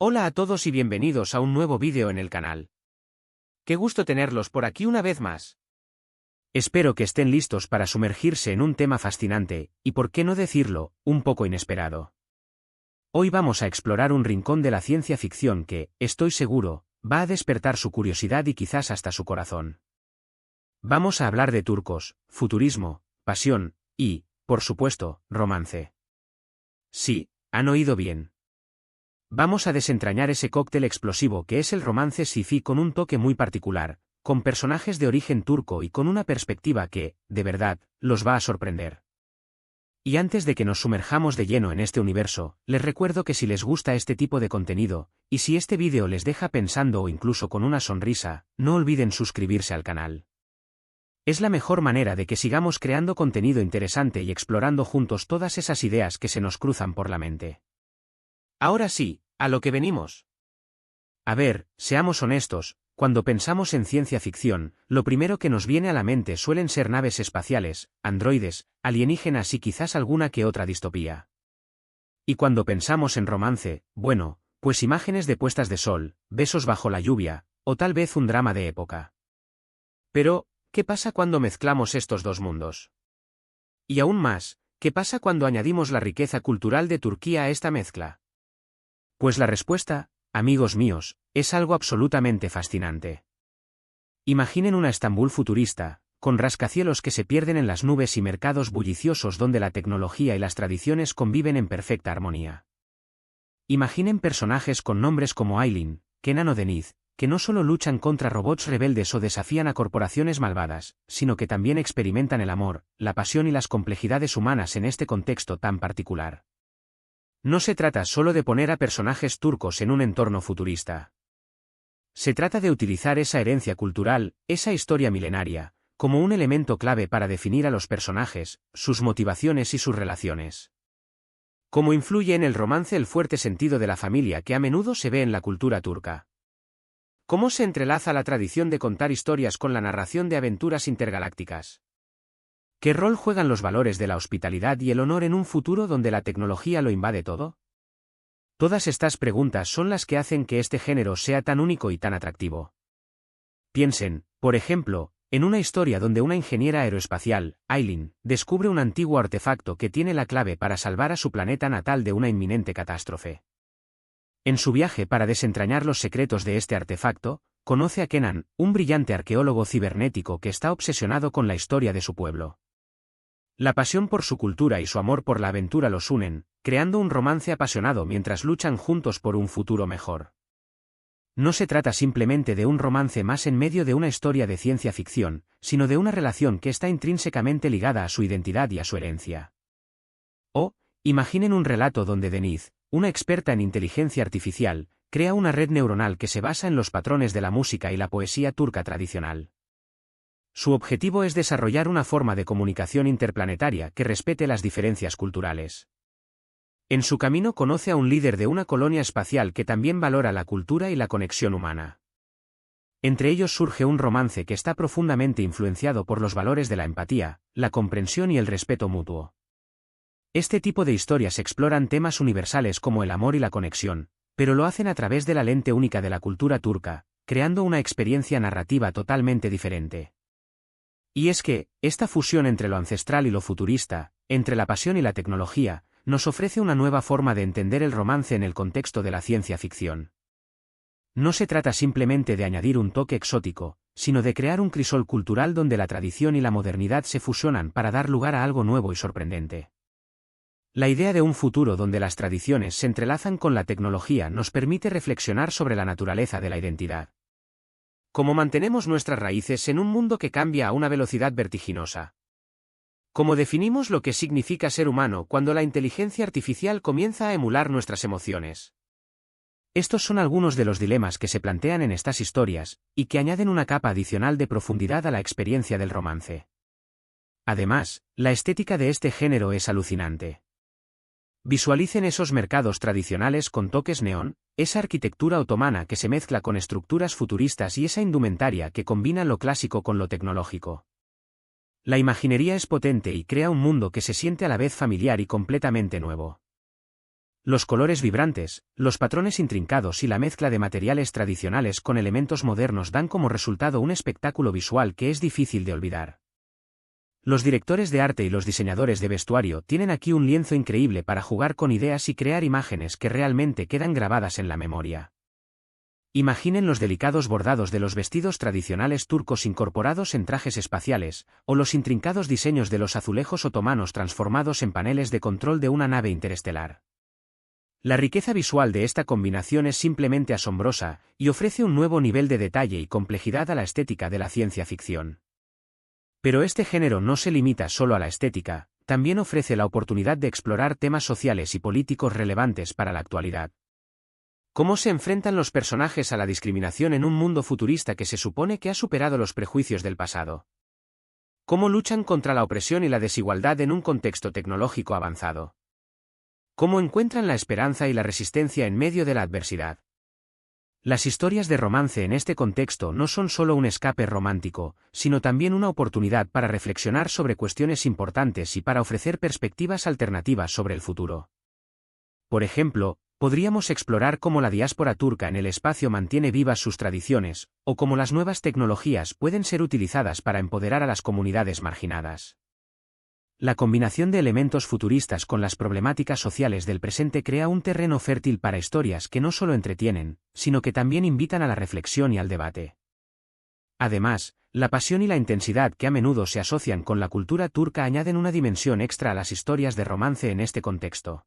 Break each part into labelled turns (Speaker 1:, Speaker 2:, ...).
Speaker 1: Hola a todos y bienvenidos a un nuevo vídeo en el canal. Qué gusto tenerlos por aquí una vez más. Espero que estén listos para sumergirse en un tema fascinante, y por qué no decirlo, un poco inesperado. Hoy vamos a explorar un rincón de la ciencia ficción que, estoy seguro, va a despertar su curiosidad y quizás hasta su corazón. Vamos a hablar de turcos, futurismo, pasión, y, por supuesto, romance. Sí, han oído bien. Vamos a desentrañar ese cóctel explosivo que es el romance sci-fi con un toque muy particular, con personajes de origen turco y con una perspectiva que, de verdad, los va a sorprender. Y antes de que nos sumerjamos de lleno en este universo, les recuerdo que si les gusta este tipo de contenido, y si este vídeo les deja pensando o incluso con una sonrisa, no olviden suscribirse al canal. Es la mejor manera de que sigamos creando contenido interesante y explorando juntos todas esas ideas que se nos cruzan por la mente. Ahora sí, a lo que venimos. A ver, seamos honestos, cuando pensamos en ciencia ficción, lo primero que nos viene a la mente suelen ser naves espaciales, androides, alienígenas y quizás alguna que otra distopía. Y cuando pensamos en romance, bueno, pues imágenes de puestas de sol, besos bajo la lluvia, o tal vez un drama de época. Pero, ¿qué pasa cuando mezclamos estos dos mundos? Y aún más, ¿qué pasa cuando añadimos la riqueza cultural de Turquía a esta mezcla? Pues la respuesta, amigos míos, es algo absolutamente fascinante. Imaginen una Estambul futurista, con rascacielos que se pierden en las nubes y mercados bulliciosos donde la tecnología y las tradiciones conviven en perfecta armonía. Imaginen personajes con nombres como Aylin, Kenan o Deniz, que no solo luchan contra robots rebeldes o desafían a corporaciones malvadas, sino que también experimentan el amor, la pasión y las complejidades humanas en este contexto tan particular. No se trata solo de poner a personajes turcos en un entorno futurista. Se trata de utilizar esa herencia cultural, esa historia milenaria, como un elemento clave para definir a los personajes, sus motivaciones y sus relaciones. ¿Cómo influye en el romance el fuerte sentido de la familia que a menudo se ve en la cultura turca? ¿Cómo se entrelaza la tradición de contar historias con la narración de aventuras intergalácticas? ¿Qué rol juegan los valores de la hospitalidad y el honor en un futuro donde la tecnología lo invade todo? Todas estas preguntas son las que hacen que este género sea tan único y tan atractivo. Piensen, por ejemplo, en una historia donde una ingeniera aeroespacial, Aylin, descubre un antiguo artefacto que tiene la clave para salvar a su planeta natal de una inminente catástrofe. En su viaje para desentrañar los secretos de este artefacto, conoce a Kenan, un brillante arqueólogo cibernético que está obsesionado con la historia de su pueblo. La pasión por su cultura y su amor por la aventura los unen, creando un romance apasionado mientras luchan juntos por un futuro mejor. No se trata simplemente de un romance más en medio de una historia de ciencia ficción, sino de una relación que está intrínsecamente ligada a su identidad y a su herencia. O, imaginen un relato donde Deniz, una experta en inteligencia artificial, crea una red neuronal que se basa en los patrones de la música y la poesía turca tradicional. Su objetivo es desarrollar una forma de comunicación interplanetaria que respete las diferencias culturales. En su camino conoce a un líder de una colonia espacial que también valora la cultura y la conexión humana. Entre ellos surge un romance que está profundamente influenciado por los valores de la empatía, la comprensión y el respeto mutuo. Este tipo de historias exploran temas universales como el amor y la conexión, pero lo hacen a través de la lente única de la cultura turca, creando una experiencia narrativa totalmente diferente. Y es que, esta fusión entre lo ancestral y lo futurista, entre la pasión y la tecnología, nos ofrece una nueva forma de entender el romance en el contexto de la ciencia ficción. No se trata simplemente de añadir un toque exótico, sino de crear un crisol cultural donde la tradición y la modernidad se fusionan para dar lugar a algo nuevo y sorprendente. La idea de un futuro donde las tradiciones se entrelazan con la tecnología nos permite reflexionar sobre la naturaleza de la identidad. ¿Cómo mantenemos nuestras raíces en un mundo que cambia a una velocidad vertiginosa? ¿Cómo definimos lo que significa ser humano cuando la inteligencia artificial comienza a emular nuestras emociones? Estos son algunos de los dilemas que se plantean en estas historias, y que añaden una capa adicional de profundidad a la experiencia del romance. Además, la estética de este género es alucinante. Visualicen esos mercados tradicionales con toques neón, esa arquitectura otomana que se mezcla con estructuras futuristas y esa indumentaria que combina lo clásico con lo tecnológico. La imaginería es potente y crea un mundo que se siente a la vez familiar y completamente nuevo. Los colores vibrantes, los patrones intrincados y la mezcla de materiales tradicionales con elementos modernos dan como resultado un espectáculo visual que es difícil de olvidar. Los directores de arte y los diseñadores de vestuario tienen aquí un lienzo increíble para jugar con ideas y crear imágenes que realmente quedan grabadas en la memoria. Imaginen los delicados bordados de los vestidos tradicionales turcos incorporados en trajes espaciales, o los intrincados diseños de los azulejos otomanos transformados en paneles de control de una nave interestelar. La riqueza visual de esta combinación es simplemente asombrosa, y ofrece un nuevo nivel de detalle y complejidad a la estética de la ciencia ficción. Pero este género no se limita solo a la estética, también ofrece la oportunidad de explorar temas sociales y políticos relevantes para la actualidad. ¿Cómo se enfrentan los personajes a la discriminación en un mundo futurista que se supone que ha superado los prejuicios del pasado? ¿Cómo luchan contra la opresión y la desigualdad en un contexto tecnológico avanzado? ¿Cómo encuentran la esperanza y la resistencia en medio de la adversidad? Las historias de romance en este contexto no son solo un escape romántico, sino también una oportunidad para reflexionar sobre cuestiones importantes y para ofrecer perspectivas alternativas sobre el futuro. Por ejemplo, podríamos explorar cómo la diáspora turca en el espacio mantiene vivas sus tradiciones, o cómo las nuevas tecnologías pueden ser utilizadas para empoderar a las comunidades marginadas. La combinación de elementos futuristas con las problemáticas sociales del presente crea un terreno fértil para historias que no solo entretienen, sino que también invitan a la reflexión y al debate. Además, la pasión y la intensidad que a menudo se asocian con la cultura turca añaden una dimensión extra a las historias de romance en este contexto.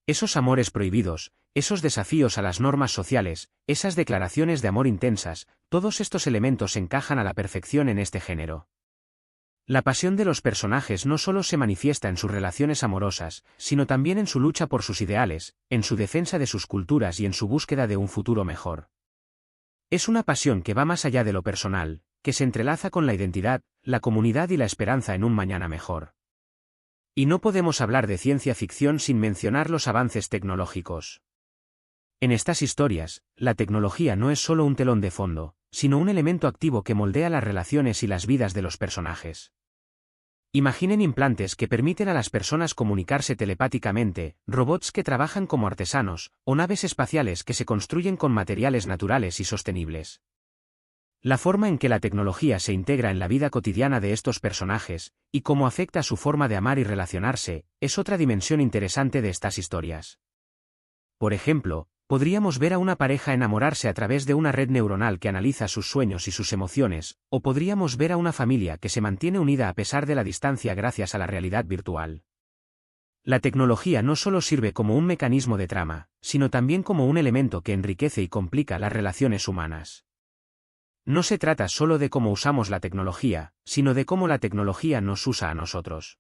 Speaker 1: Esos amores prohibidos, esos desafíos a las normas sociales, esas declaraciones de amor intensas, todos estos elementos encajan a la perfección en este género. La pasión de los personajes no solo se manifiesta en sus relaciones amorosas, sino también en su lucha por sus ideales, en su defensa de sus culturas y en su búsqueda de un futuro mejor. Es una pasión que va más allá de lo personal, que se entrelaza con la identidad, la comunidad y la esperanza en un mañana mejor. Y no podemos hablar de ciencia ficción sin mencionar los avances tecnológicos. En estas historias, la tecnología no es solo un telón de fondo, sino un elemento activo que moldea las relaciones y las vidas de los personajes. Imaginen implantes que permiten a las personas comunicarse telepáticamente, robots que trabajan como artesanos, o naves espaciales que se construyen con materiales naturales y sostenibles. La forma en que la tecnología se integra en la vida cotidiana de estos personajes, y cómo afecta su forma de amar y relacionarse, es otra dimensión interesante de estas historias. Por ejemplo, podríamos ver a una pareja enamorarse a través de una red neuronal que analiza sus sueños y sus emociones, o podríamos ver a una familia que se mantiene unida a pesar de la distancia gracias a la realidad virtual. La tecnología no solo sirve como un mecanismo de trama, sino también como un elemento que enriquece y complica las relaciones humanas. No se trata solo de cómo usamos la tecnología, sino de cómo la tecnología nos usa a nosotros.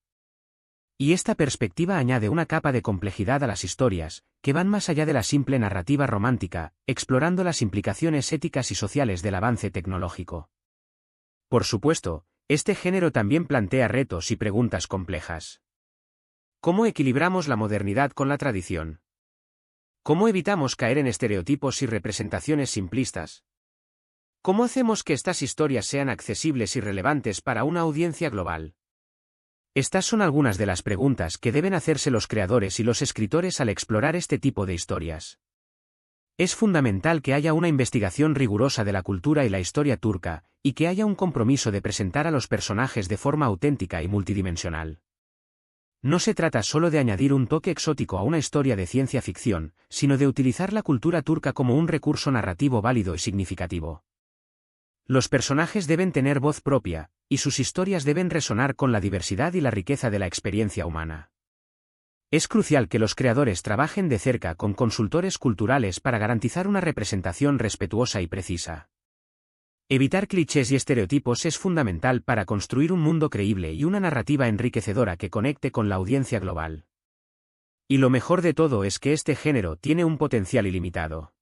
Speaker 1: Y esta perspectiva añade una capa de complejidad a las historias, que van más allá de la simple narrativa romántica, explorando las implicaciones éticas y sociales del avance tecnológico. Por supuesto, este género también plantea retos y preguntas complejas. ¿Cómo equilibramos la modernidad con la tradición? ¿Cómo evitamos caer en estereotipos y representaciones simplistas? ¿Cómo hacemos que estas historias sean accesibles y relevantes para una audiencia global? Estas son algunas de las preguntas que deben hacerse los creadores y los escritores al explorar este tipo de historias. Es fundamental que haya una investigación rigurosa de la cultura y la historia turca, y que haya un compromiso de presentar a los personajes de forma auténtica y multidimensional. No se trata solo de añadir un toque exótico a una historia de ciencia ficción, sino de utilizar la cultura turca como un recurso narrativo válido y significativo. Los personajes deben tener voz propia, y sus historias deben resonar con la diversidad y la riqueza de la experiencia humana. Es crucial que los creadores trabajen de cerca con consultores culturales para garantizar una representación respetuosa y precisa. Evitar clichés y estereotipos es fundamental para construir un mundo creíble y una narrativa enriquecedora que conecte con la audiencia global. Y lo mejor de todo es que este género tiene un potencial ilimitado.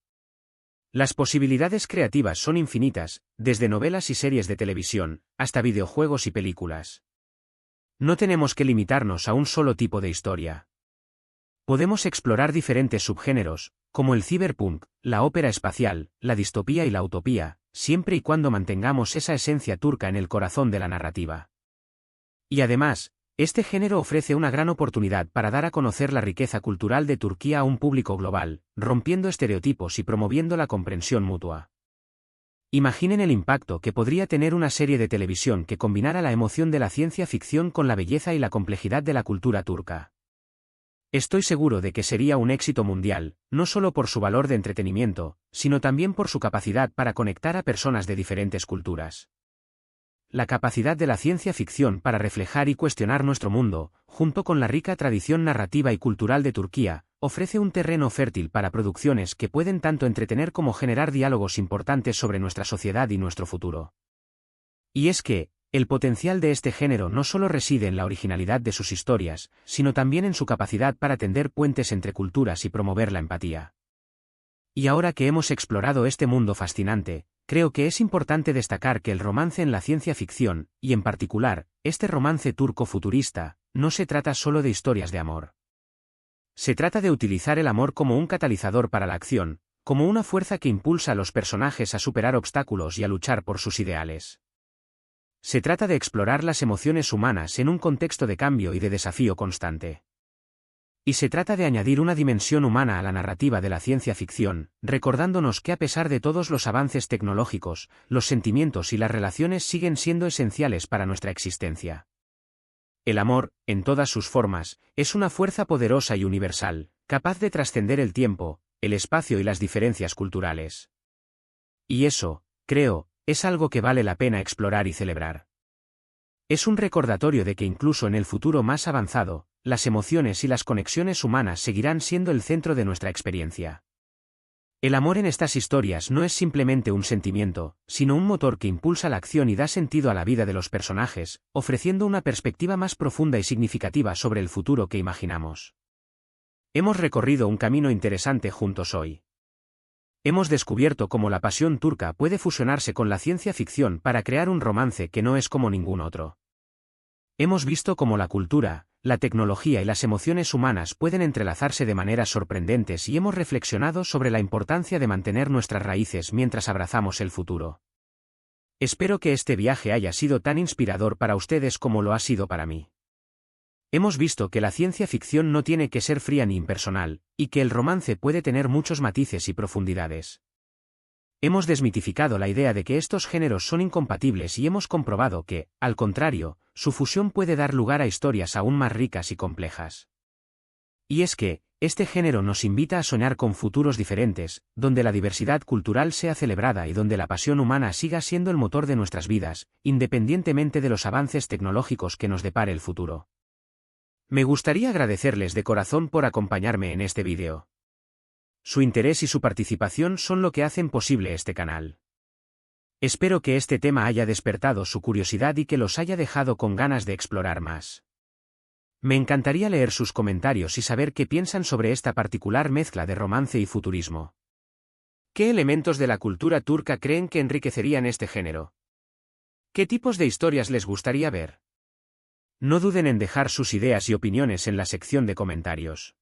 Speaker 1: Las posibilidades creativas son infinitas, desde novelas y series de televisión, hasta videojuegos y películas. No tenemos que limitarnos a un solo tipo de historia. Podemos explorar diferentes subgéneros, como el cyberpunk, la ópera espacial, la distopía y la utopía, siempre y cuando mantengamos esa esencia turca en el corazón de la narrativa. Y además, Este género ofrece una gran oportunidad para dar a conocer la riqueza cultural de Turquía a un público global, rompiendo estereotipos y promoviendo la comprensión mutua. Imaginen el impacto que podría tener una serie de televisión que combinara la emoción de la ciencia ficción con la belleza y la complejidad de la cultura turca. Estoy seguro de que sería un éxito mundial, no solo por su valor de entretenimiento, sino también por su capacidad para conectar a personas de diferentes culturas. La capacidad de la ciencia ficción para reflejar y cuestionar nuestro mundo, junto con la rica tradición narrativa y cultural de Turquía, ofrece un terreno fértil para producciones que pueden tanto entretener como generar diálogos importantes sobre nuestra sociedad y nuestro futuro. Y es que, el potencial de este género no solo reside en la originalidad de sus historias, sino también en su capacidad para tender puentes entre culturas y promover la empatía. Y ahora que hemos explorado este mundo fascinante, creo que es importante destacar que el romance en la ciencia ficción, y en particular, este romance turco futurista, no se trata solo de historias de amor. Se trata de utilizar el amor como un catalizador para la acción, como una fuerza que impulsa a los personajes a superar obstáculos y a luchar por sus ideales. Se trata de explorar las emociones humanas en un contexto de cambio y de desafío constante. Y se trata de añadir una dimensión humana a la narrativa de la ciencia ficción, recordándonos que a pesar de todos los avances tecnológicos, los sentimientos y las relaciones siguen siendo esenciales para nuestra existencia. El amor, en todas sus formas, es una fuerza poderosa y universal, capaz de trascender el tiempo, el espacio y las diferencias culturales. Y eso, creo, es algo que vale la pena explorar y celebrar. Es un recordatorio de que incluso en el futuro más avanzado, las emociones y las conexiones humanas seguirán siendo el centro de nuestra experiencia. El amor en estas historias no es simplemente un sentimiento, sino un motor que impulsa la acción y da sentido a la vida de los personajes, ofreciendo una perspectiva más profunda y significativa sobre el futuro que imaginamos. Hemos recorrido un camino interesante juntos hoy. Hemos descubierto cómo la pasión turca puede fusionarse con la ciencia ficción para crear un romance que no es como ningún otro. Hemos visto cómo la cultura, la tecnología y las emociones humanas pueden entrelazarse de maneras sorprendentes y hemos reflexionado sobre la importancia de mantener nuestras raíces mientras abrazamos el futuro. Espero que este viaje haya sido tan inspirador para ustedes como lo ha sido para mí. Hemos visto que la ciencia ficción no tiene que ser fría ni impersonal, y que el romance puede tener muchos matices y profundidades. Hemos desmitificado la idea de que estos géneros son incompatibles y hemos comprobado que, al contrario, su fusión puede dar lugar a historias aún más ricas y complejas. Y es que, este género nos invita a soñar con futuros diferentes, donde la diversidad cultural sea celebrada y donde la pasión humana siga siendo el motor de nuestras vidas, independientemente de los avances tecnológicos que nos depare el futuro. Me gustaría agradecerles de corazón por acompañarme en este vídeo. Su interés y su participación son lo que hacen posible este canal. Espero que este tema haya despertado su curiosidad y que los haya dejado con ganas de explorar más. Me encantaría leer sus comentarios y saber qué piensan sobre esta particular mezcla de romance y futurismo. ¿Qué elementos de la cultura turca creen que enriquecerían este género? ¿Qué tipos de historias les gustaría ver? No duden en dejar sus ideas y opiniones en la sección de comentarios.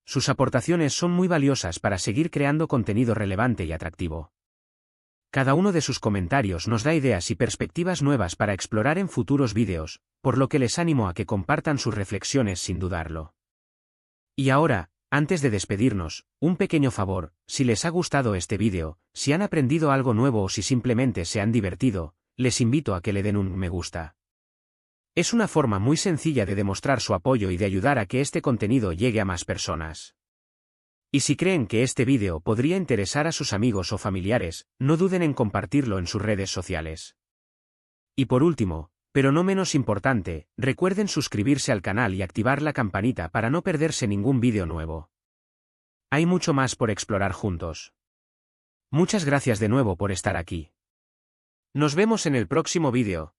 Speaker 1: Sus aportaciones son muy valiosas para seguir creando contenido relevante y atractivo. Cada uno de sus comentarios nos da ideas y perspectivas nuevas para explorar en futuros vídeos, por lo que les animo a que compartan sus reflexiones sin dudarlo. Y ahora, antes de despedirnos, un pequeño favor: si les ha gustado este vídeo, si han aprendido algo nuevo o si simplemente se han divertido, les invito a que le den un me gusta. Es una forma muy sencilla de demostrar su apoyo y de ayudar a que este contenido llegue a más personas. Y si creen que este vídeo podría interesar a sus amigos o familiares, no duden en compartirlo en sus redes sociales. Y por último, pero no menos importante, recuerden suscribirse al canal y activar la campanita para no perderse ningún vídeo nuevo. Hay mucho más por explorar juntos. Muchas gracias de nuevo por estar aquí. Nos vemos en el próximo vídeo.